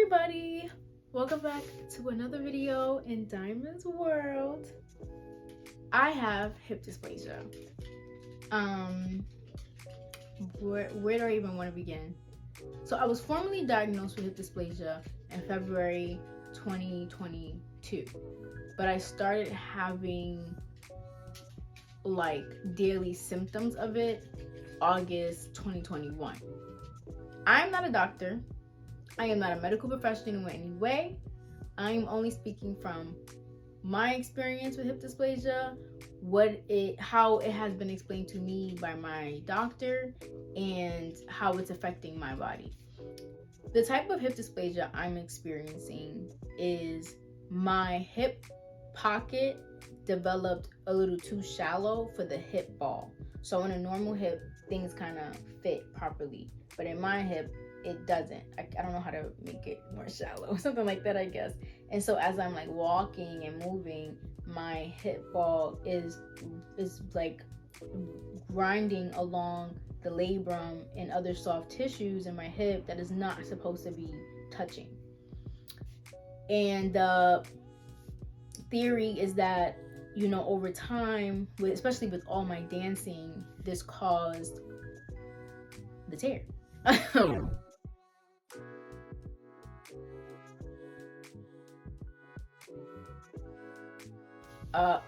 everybody, welcome back to another video in Diamond's world. I have hip dysplasia. Where do I even want to begin? So I was formally diagnosed with hip dysplasia in February 2022, but I started having like daily symptoms of it August 2021. I'm not a doctor. I am not a medical professional in any way. I am only speaking from my experience with hip dysplasia, how it has been explained to me by my doctor, and how it's affecting my body. The type of hip dysplasia I'm experiencing is my hip pocket developed a little too shallow for the hip ball. So in a normal hip, things kind of fit properly, but in my hip, it doesn't. I don't know how to make it more shallow, something like that, I guess. And so as I'm like walking and moving, my hip ball is like grinding along the labrum and other soft tissues in my hip that is not supposed to be touching. And the theory is that, you know, over time, especially with all my dancing, this caused the tear.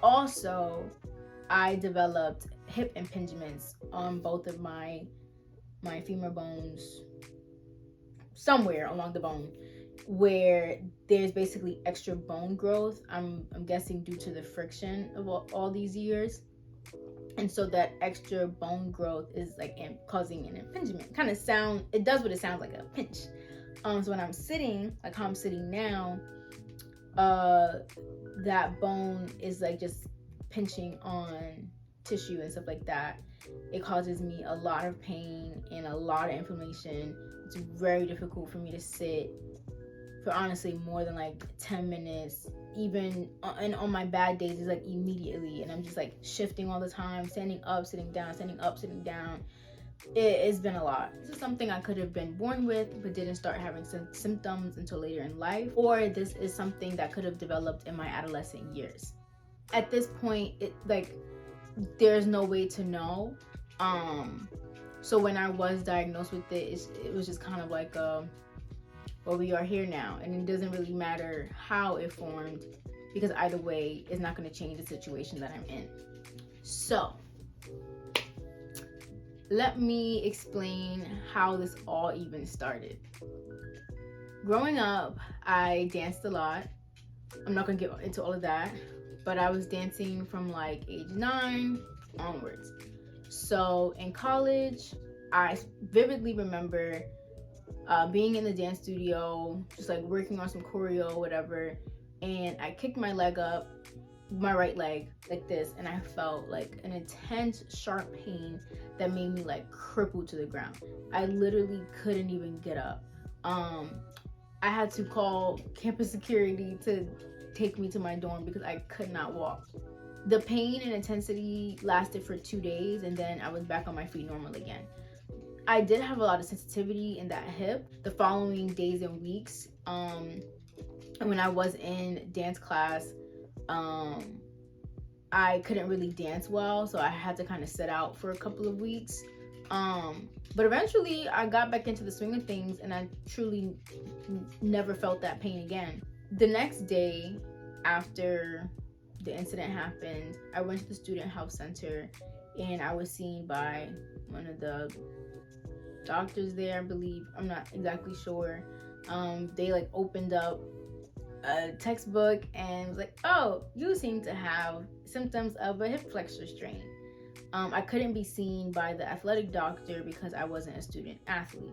Also, I developed hip impingements on both of my femur bones, somewhere along the bone, where there's basically extra bone growth. I'm guessing due to the friction of all these years, and so that extra bone growth is like causing an impingement. It does what it sounds like, a pinch. So when I'm sitting, like how I'm sitting now, that bone is like just pinching on tissue and stuff like that. It causes me a lot of pain and a lot of inflammation. It's very difficult for me to sit for honestly more than like 10 minutes, even, and on my bad days it's like immediately, and I'm just like shifting all the time, standing up, sitting down, standing up, sitting down. It's been a lot. This is something I could have been born with but didn't start having symptoms until later in life, or this is something that could have developed in my adolescent years. At this point, there's no way to know. So when I was diagnosed with it was just kind of like well, we are here now, and it doesn't really matter how it formed, because either way it's not going to change the situation that I'm in. So let me explain how this all even started. Growing up, I danced a lot. I'm not gonna get into all of that, but I was dancing from like age 9 onwards. So in college, I vividly remember being in the dance studio, just like working on some choreo, whatever, and I kicked my leg up, my right leg, like this, and I felt like an intense sharp pain that made me like crippled to the ground. I literally couldn't even get up. I had to call campus security to take me to my dorm because I could not walk. The pain and intensity lasted for 2 days, and then I was back on my feet normal again. I did have a lot of sensitivity in that hip the following days and weeks. When I was in dance class, I couldn't really dance well, so I had to kind of sit out for a couple of weeks. But eventually I got back into the swing of things, and I truly never felt that pain again. The next day after the incident happened, I went to the student health center, and I was seen by one of the doctors there, I believe. I'm not exactly sure. They like opened up a textbook and was like, oh, you seem to have symptoms of a hip flexor strain. I couldn't be seen by the athletic doctor because I wasn't a student athlete.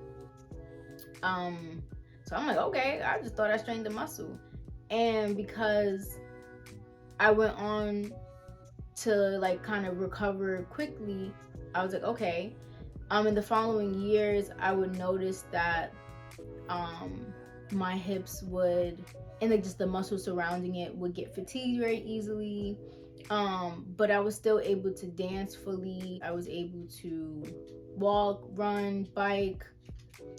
So I'm like, okay, I just thought I strained the muscle. And because I went on to like kind of recover quickly, I was like, okay. In the following years, I would notice that my hips would, and like just the muscles surrounding it, would get fatigued very easily. But I was still able to dance fully. I was able to walk, run, bike,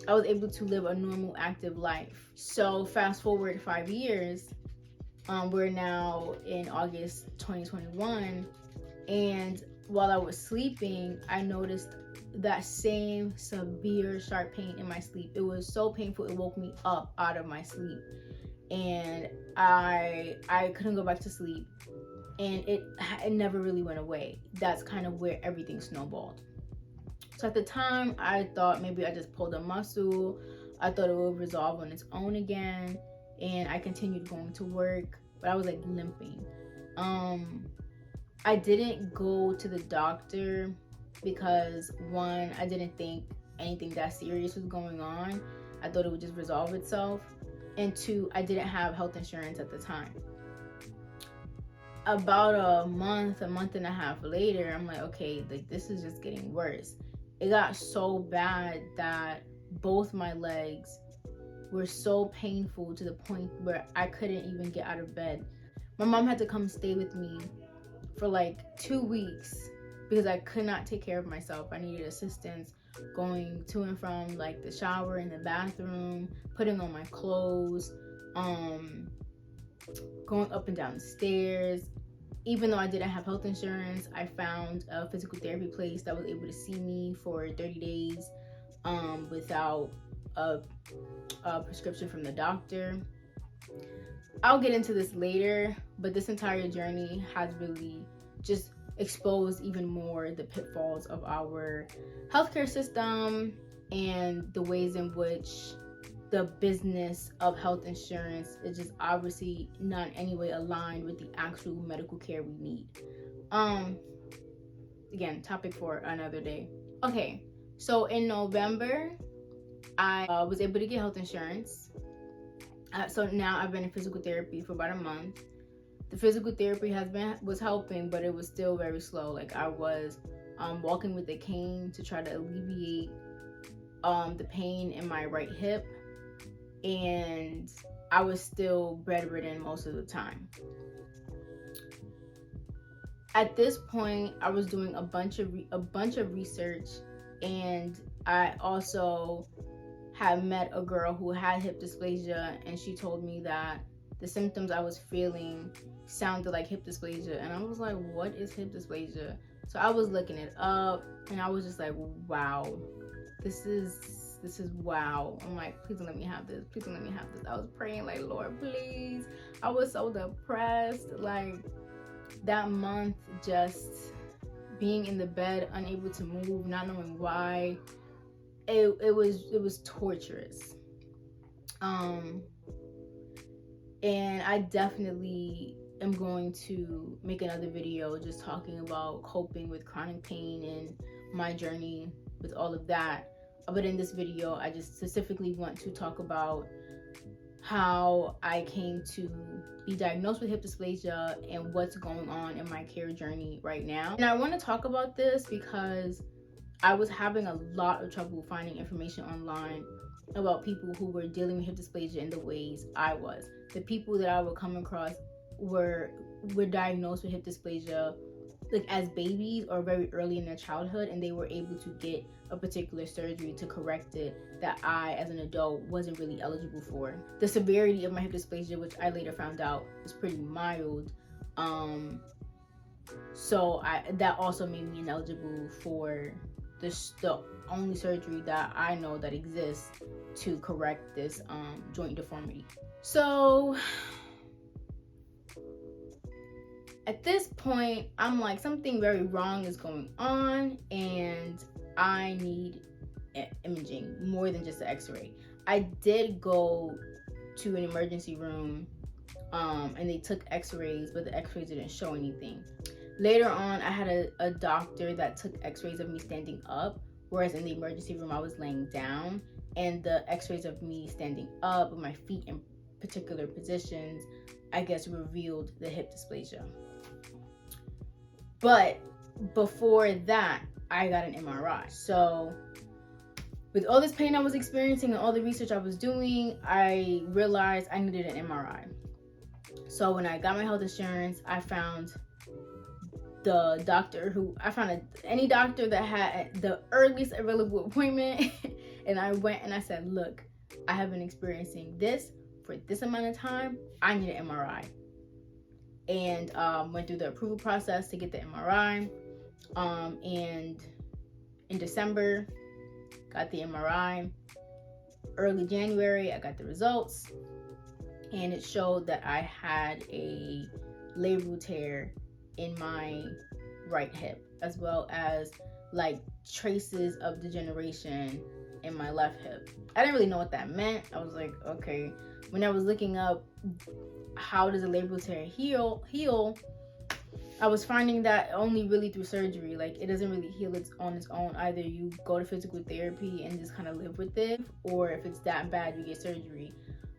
I was able to live a normal, active life. So fast forward 5 years, we're now in August 2021, and while I was sleeping, I noticed that same severe sharp pain in my sleep. It was so painful, it woke me up out of my sleep, and I couldn't go back to sleep, and it never really went away. That's kind of where everything snowballed. So at the time, I thought maybe I just pulled a muscle. I thought it would resolve on its own again, and I continued going to work, but I was like limping. I didn't go to the doctor because, one, I didn't think anything that serious was going on. I thought it would just resolve itself. And two, I didn't have health insurance at the time. About a month and a half later, I'm like, okay, like this is just getting worse. It got so bad that both my legs were so painful to the point where I couldn't even get out of bed. My mom had to come stay with me for like 2 weeks because I could not take care of myself. I needed assistance going to and from like the shower and the bathroom, putting on my clothes, going up and down the stairs. Even though I didn't have health insurance, I found a physical therapy place that was able to see me for 30 days without a prescription from the doctor. I'll get into this later, but this entire journey has really just exposed even more the pitfalls of our healthcare system and the ways in which the business of health insurance is just obviously not in any way aligned with the actual medical care we need. Again, topic for another day. Okay, so in November, I was able to get health insurance. So now I've been in physical therapy for about a month. The physical therapy was helping, but it was still very slow. Like I was walking with a cane to try to alleviate the pain in my right hip, and I was still bedridden most of the time. At this point, I was doing a bunch of research, and I also had met a girl who had hip dysplasia, and she told me that the symptoms I was feeling sounded like hip dysplasia, and I was like, what is hip dysplasia? So I was looking it up, and I was just like, wow, this is wow. I'm like, please don't let me have this. Please don't let me have this. I was praying like, Lord, please. I was so depressed. Like that month, just being in the bed, unable to move, not knowing why. It was torturous. And I definitely am going to make another video just talking about coping with chronic pain and my journey with all of that. But in this video, I just specifically want to talk about how I came to be diagnosed with hip dysplasia and what's going on in my care journey right now. And I want to talk about this because I was having a lot of trouble finding information online about people who were dealing with hip dysplasia in the ways I was. The people that I would come across were diagnosed with hip dysplasia like as babies or very early in their childhood, and they were able to get a particular surgery to correct it that I, as an adult, wasn't really eligible for. The severity of my hip dysplasia, which I later found out was pretty mild, so that also made me ineligible for the only surgery that I know that exists to correct this joint deformity. So at this point, I'm like, something very wrong is going on, and I need imaging more than just an x-ray. I did go to an emergency room, and they took x-rays, but the x-rays didn't show anything. Later on, I had a doctor that took x-rays of me standing up, whereas in the emergency room, I was laying down, and the x-rays of me standing up with my feet in particular positions, I guess, revealed the hip dysplasia. But before that, I got an MRI. So with all this pain I was experiencing and all the research I was doing, I realized I needed an MRI. So when I got my health insurance, I found the doctor any doctor that had the earliest available appointment, And I went and I said, look, I have been experiencing this for this amount of time. I need an MRI. And went through the approval process to get the MRI. And in December, got the MRI. Early January, I got the results. And it showed that I had a labral tear in my right hip, as well as like traces of degeneration in my left hip. I didn't really know what that meant. I was like, okay. When I was looking up how does a labral tear heal, I was finding that only really through surgery. Like, it doesn't really heal on its own. Either you go to physical therapy and just kind of live with it, or if it's that bad, you get surgery.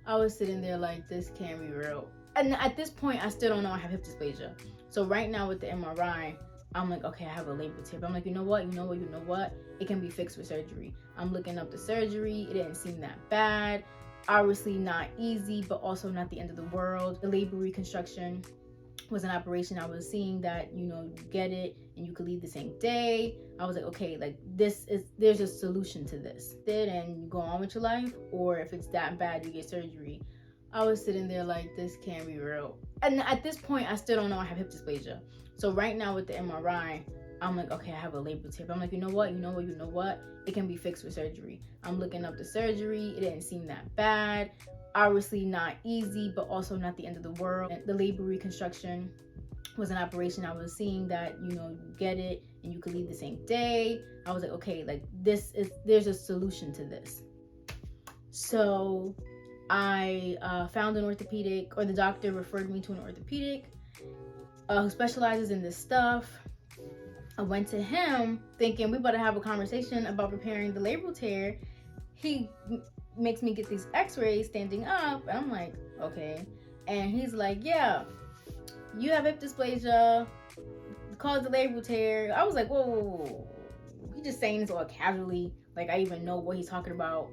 I was sitting there like, this can't be real. And at this point, I still don't know I have hip dysplasia. So right now with the MRI, I'm like, okay, I have a labral tear. But I'm like, you know what? It can be fixed with surgery. I'm looking up the surgery. It didn't seem that bad. Obviously not easy, but also not the end of the world. The labral reconstruction was an operation. I was seeing that, you get it and you could leave the same day. I was like, okay, like there's a solution to this. And you go on with your life, or if it's that bad, you get surgery. I was sitting there like, this can't be real. And at this point, I still don't know I have hip dysplasia. So right now with the MRI, I'm like, okay, I have a labral tear. I'm like, you know what? It can be fixed with surgery. I'm looking up the surgery. It didn't seem that bad. Obviously not easy, but also not the end of the world. The labral reconstruction was an operation. I was seeing that, you get it and you could leave the same day. I was like, okay, like there's a solution to this. So I found an orthopedic, or the doctor referred me to an orthopedic who specializes in this stuff. I went to him thinking we better have a conversation about repairing the labral tear. He makes me get these x-rays standing up, and I'm like, okay. And he's like, yeah, you have hip dysplasia, caused the labral tear. I was like, whoa. He just saying this all casually, like I even know what he's talking about.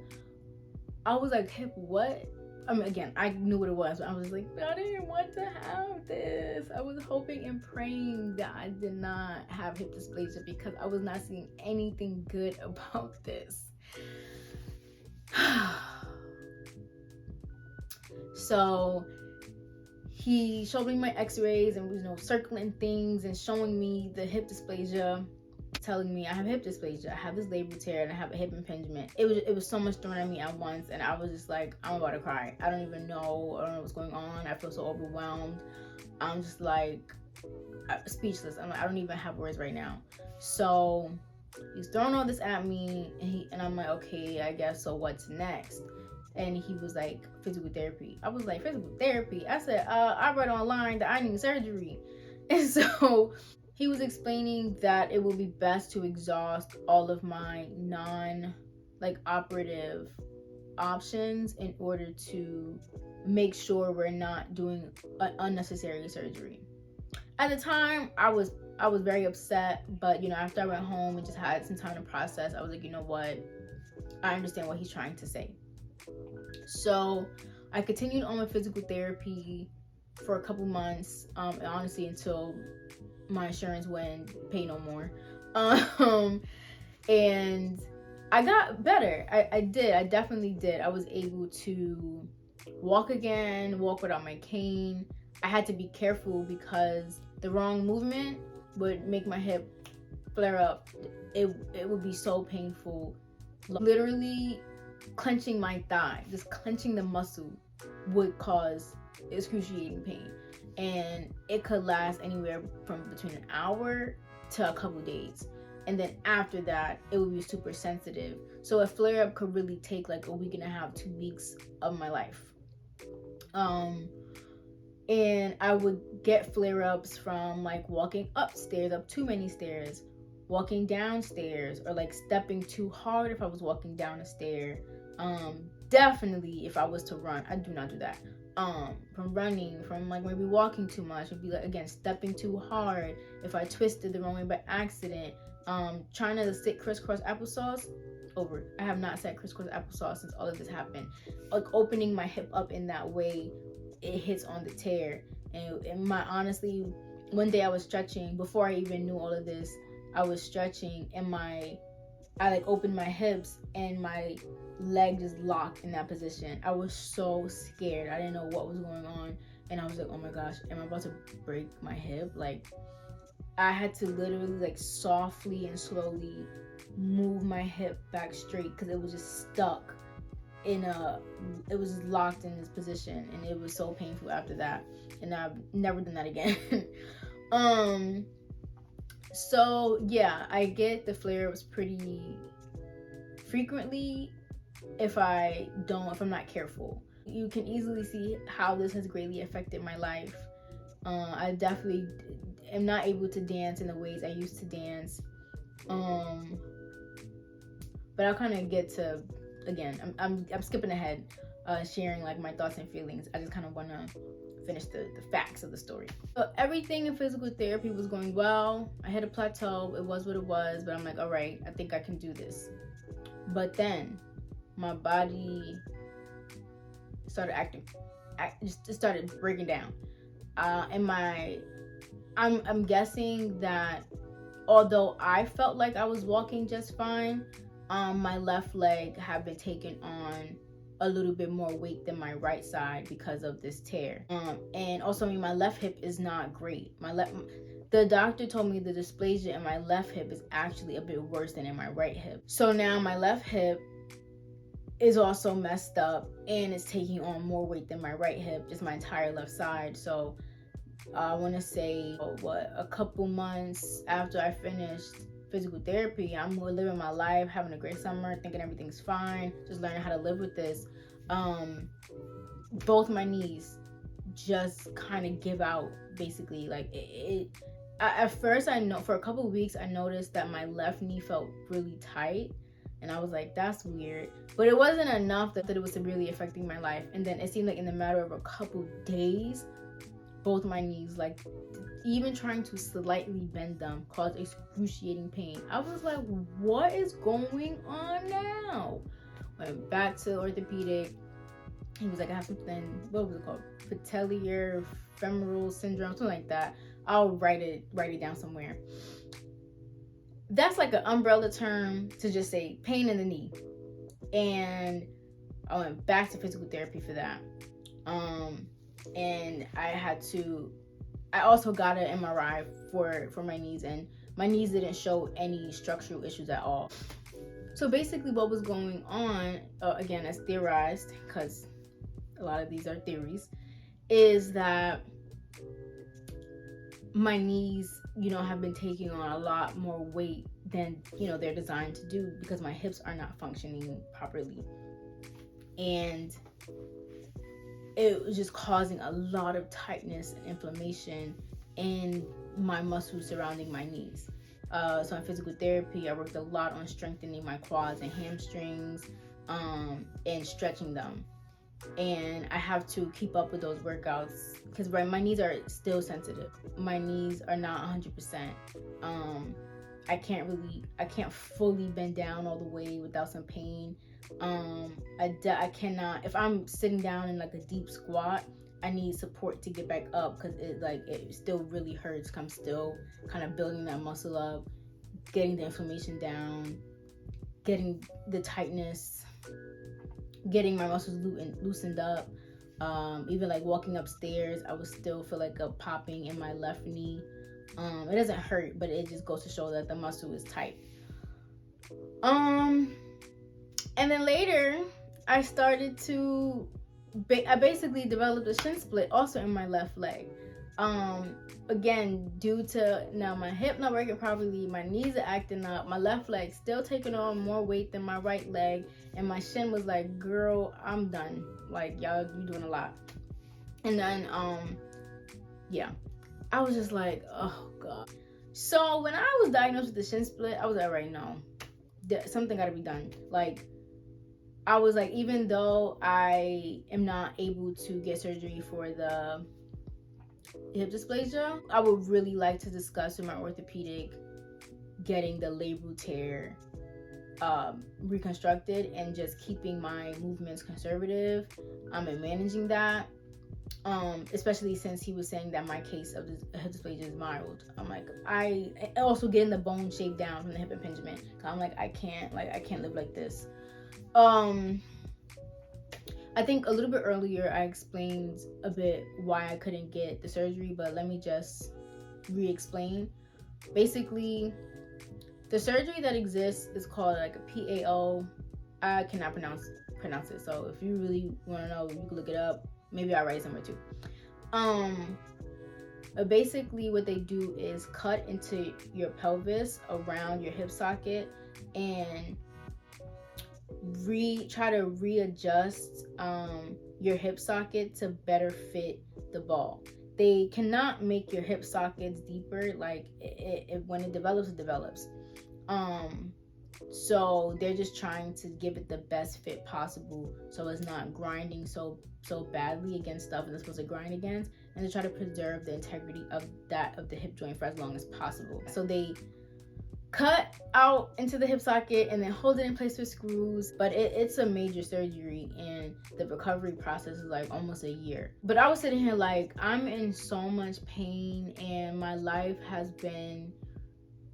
I was like, hip what? I mean, again, I knew what it was, but I was like, I didn't want to have this. I was hoping and praying that I did not have hip dysplasia, because I was not seeing anything good about this. So he showed me my x-rays and was circling things and showing me the hip dysplasia, telling me I have hip dysplasia, I have this labral tear, and I have a hip impingement. It was so much thrown at me at once, and I was just like, I'm about to cry. I don't know what's going on. I feel so overwhelmed. I'm just like speechless. I don't even have words right now. So he's throwing all this at me, and I'm like, okay, I guess, so what's next? And he was like, physical therapy. I was like, physical therapy? I said, I read online that I need surgery. And so he was explaining that it would be best to exhaust all of my operative options in order to make sure we're not doing unnecessary surgery. At the time, I was very upset, but after I went home and just had some time to process, I was like, you know what? I understand what he's trying to say. So I continued on with physical therapy for a couple months, honestly, until my insurance wouldn't pay no more. And I got better. I definitely did. I was able to walk again, walk without my cane. I had to be careful because the wrong movement would make my hip flare up. It would be so painful. Literally clenching my thigh, just clenching the muscle, would cause excruciating pain. And it could last anywhere from between an hour to a couple days. And then after that, it would be super sensitive. So a flare up could really take like a week and a half, 2 weeks of my life. And I would get flare ups from like walking upstairs, up too many stairs, walking downstairs, or like stepping too hard if I was walking down a stair. Definitely if I was to run, I do not do that. From running, from like maybe walking too much, it'd be like, again, stepping too hard. If I twisted the wrong way by accident, trying to sit crisscross applesauce, over. I have not said crisscross applesauce since all of this happened. Like opening my hip up in that way, it hits on the tear. And honestly, one day I was stretching, before I even knew all of this, I was stretching and my I like opened my hips and my leg just locked in that position. I was so scared. I didn't know what was going on. And I was like, oh my gosh, am I about to break my hip? Like, I had to literally like softly and slowly move my hip back straight because it was just stuck it was locked in this position, and it was so painful after that. And I've never done that again. So yeah, I get the flare-ups pretty frequently if I'm not careful. You can easily see how this has greatly affected my life. I definitely am not able to dance in the ways I used to dance. But I'll kind of get to, again, I'm skipping ahead, sharing like my thoughts and feelings. I just kind of want to finish the facts of the story. So everything in physical therapy was going well. I hit a plateau. It was what it was, but I'm like, all right, I think I can do this. But then my body started it started breaking down. And I'm guessing that although I felt like I was walking just fine, my left leg had been taking on a little bit more weight than my right side because of this tear. And also, I mean, my left hip is not great. The doctor told me the dysplasia in my left hip is actually a bit worse than in my right hip. So now my left hip is also messed up and it's taking on more weight than my right hip, just my entire left side. So I want to say, a couple months after I finished physical therapy, I'm living my life, having a great summer, thinking everything's fine, just learning how to live with this. Both my knees just kind of give out, basically. Like at first, for a couple of weeks, I noticed that my left knee felt really tight, and I was like, that's weird. But it wasn't enough that it was severely affecting my life. And then it seemed like in the matter of a couple days, both my knees, like even trying to slightly bend them, caused excruciating pain. I was like, what is going on now? Went back to orthopedic. He was like, I have something, what was it called? Patellar femoral syndrome, something like that. I'll write it down somewhere. That's like an umbrella term to just say pain in the knee. And I went back to physical therapy for that. And I also got an MRI for my knees, and my knees didn't show any structural issues at all. So basically what was going on, again, as theorized, because a lot of these are theories, is that my knees, have been taking on a lot more weight than, they're designed to do, because my hips are not functioning properly. And it was just causing a lot of tightness and inflammation in my muscles surrounding my knees. So in physical therapy, I worked a lot on strengthening my quads and hamstrings, and stretching them. And I have to keep up with those workouts because my knees are still sensitive. My knees are not 100%. I can't fully bend down all the way without some pain. I cannot, if I'm sitting down in like a deep squat, I need support to get back up because it still really hurts. I'm still kind of building that muscle up, getting the inflammation down, getting the tightness, getting my muscles loosened up. Even like walking upstairs, I would still feel like a popping in my left knee. It doesn't hurt, but it just goes to show that the muscle is tight. And then later, I started to, I basically developed a shin split also in my left leg. Again, due to now my hip not working properly, my knees are acting up, my left leg still taking on more weight than my right leg, and my shin was like, girl, I'm done. Like, y'all, you doing a lot. And then, yeah, I was just like, oh God. So when I was diagnosed with the shin split, I was like, right, no, something gotta be done. Like, I was like, even though I am not able to get surgery for the hip dysplasia, I would really like to discuss with my orthopedic getting the labral tear reconstructed and just keeping my movements conservative and managing that. Especially since he was saying that my case of hip dysplasia is mild. I'm like, I also getting the bone shape down from the hip impingement. I'm like, I can't live like this. I think a little bit earlier I explained a bit why I couldn't get the surgery, but let me just re-explain. Basically, the surgery that exists is called like a PAO. I cannot pronounce it, so if you really want to know, you can look it up. Maybe I'll write it somewhere too. Basically what they do is cut into your pelvis around your hip socket and try to readjust your hip socket to better fit the ball. They cannot make your hip sockets deeper. Like when it develops. So they're just trying to give it the best fit possible, so it's not grinding so badly against stuff it's supposed to grind against, and to try to preserve the integrity of the hip joint for as long as possible. So they cut out into the hip socket and then hold it in place with screws. But it's a major surgery, and the recovery process is like almost a year. But I was sitting here like, I'm in so much pain and my life has been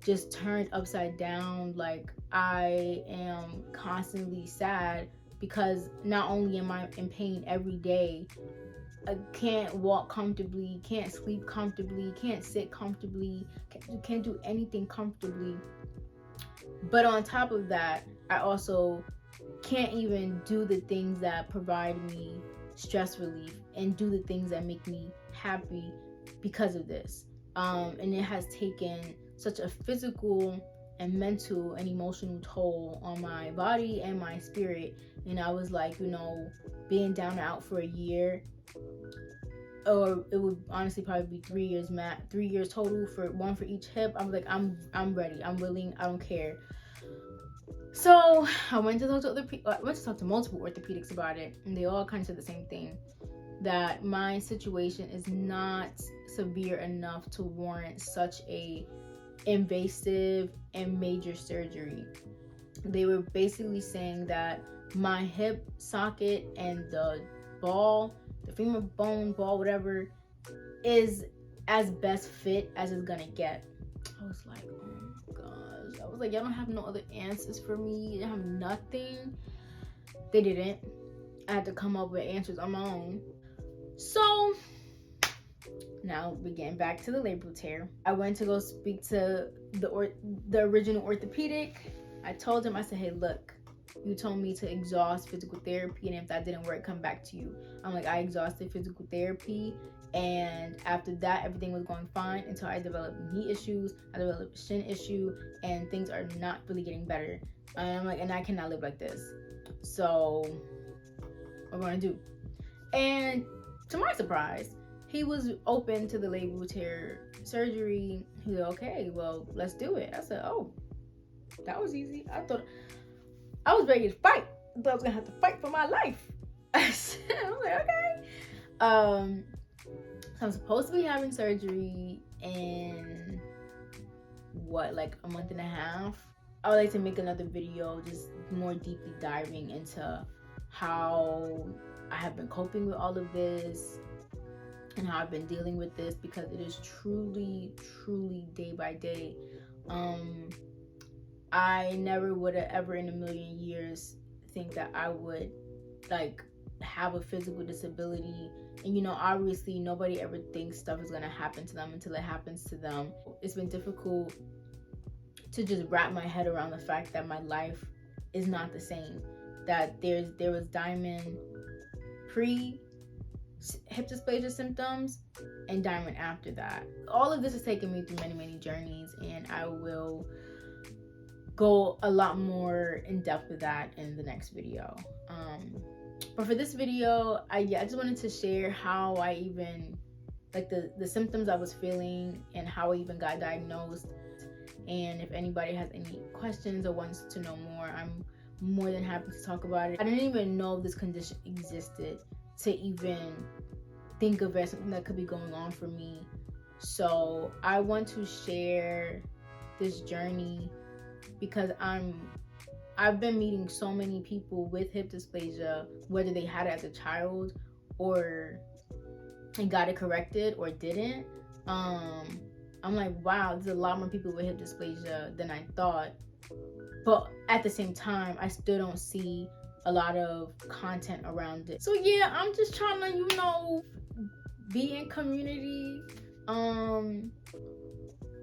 just turned upside down. Like, I am constantly sad because not only am I in pain every day, I can't walk comfortably, can't sleep comfortably, can't sit comfortably, can't do anything comfortably. But on top of that, I also can't even do the things that provide me stress relief and do the things that make me happy because of this. And it has taken such a physical and mental and emotional toll on my body and my spirit. And I was like, being down and out for a year, or it would honestly probably be 3 years 3 years total, for one for each hip. I was like, I'm ready, I'm willing, I don't care. So I went to talk to multiple orthopedics about it, and they all kind of said the same thing, that my situation is not severe enough to warrant such a invasive and major surgery. They were basically saying that my hip socket and the ball, the femur bone ball, whatever, is as best fit as it's gonna get. I was like, oh my gosh. I was like, y'all don't have no other answers for me? You don't have nothing? They didn't. I had to come up with answers on my own. So now we're getting back to the labral tear. I went to go speak to the original orthopedic. I told him, I said, hey, look, you told me to exhaust physical therapy, and if that didn't work, come back to you. I'm like, I exhausted physical therapy, and after that, everything was going fine until I developed knee issues, I developed a shin issue, and things are not really getting better. And I'm like, and I cannot live like this. So what we're gonna do? And to my surprise, he was open to the labral tear surgery. He was like, okay, well, let's do it. I said, oh, that was easy. I thought I was ready to fight. I thought I was gonna have to fight for my life. I was like, okay. So I'm supposed to be having surgery in like a month and a half. I would like to make another video just more deeply diving into how I have been coping with all of this and how I've been dealing with this, because it is truly day by day. I never would have ever in a million years think that I would like have a physical disability. And obviously nobody ever thinks stuff is gonna happen to them until it happens to them. It's been difficult to just wrap my head around the fact that my life is not the same. That there was Diamond pre hip dysplasia symptoms and Diamond after that. All of this has taken me through many journeys, and I will go a lot more in depth with that in the next video. But for this video, I just wanted to share how I even, like, the symptoms I was feeling and how I even got diagnosed. And if anybody has any questions or wants to know more, I'm more than happy to talk about it. I didn't even know this condition existed to even think of it as something that could be going on for me. So I want to share this journey because I've been meeting so many people with hip dysplasia, whether they had it as a child or and got it corrected or didn't, I'm like, wow, there's a lot more people with hip dysplasia than I thought. But at the same time, I still don't see a lot of content around it. So yeah, I'm just trying to, be in community.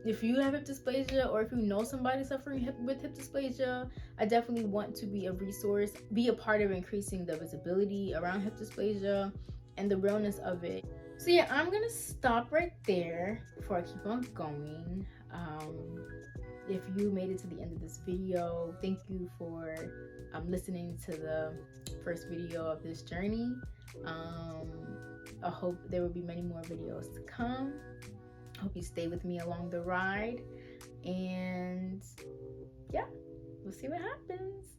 If you have hip dysplasia, or if you know somebody suffering with hip dysplasia, I definitely want to be a resource, be a part of increasing the visibility around hip dysplasia and the realness of it. So yeah, I'm gonna stop right there before I keep on going. If you made it to the end of this video, thank you for listening to the first video of this journey. I hope there will be many more videos to come. Hope you stay with me along the ride, and yeah, we'll see what happens.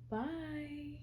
Bye.